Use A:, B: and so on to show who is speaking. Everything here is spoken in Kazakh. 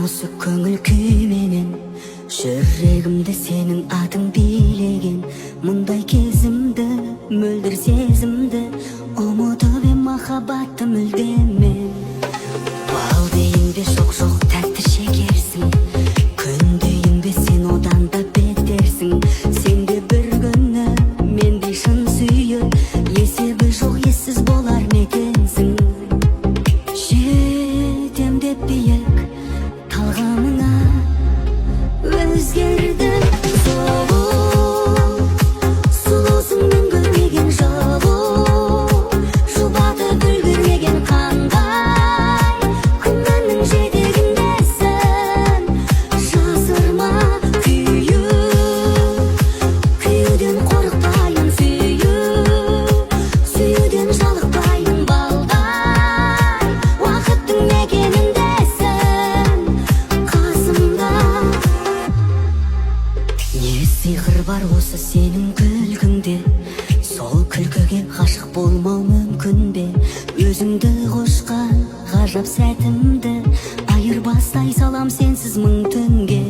A: осы көңіл күй менен жүрегімді сенің атың билеген. Мұндай кезімді, мөлдір сезімді ұмытып ем махаббатты мүлдемен. Бал дейін бе жоқ тәтті шекерсің, күн дейін бе сен одан да беттерсің. Сен де бір күні мендей шын сүйіп, есебі жоқ ессіз болар ма екенсің. Жетем деп биік талғамыңа өзгерді сұлу, сұлусың мен көрмеген жылу, жұбатып үлгермеген қандай күннің жетегіндесің. Жасырма күйуден қорықпаймын, сүюден жалықпаймын балдай. Уақыттың мекеніндесің қасымда. Не сиқыр бар осы сенің күлкіңде, сол күлкіге ғашық болмау мүмкін бе? Өзіңді қошқан ғажап сәтімді айырбастай салам сенсіз мың түнге.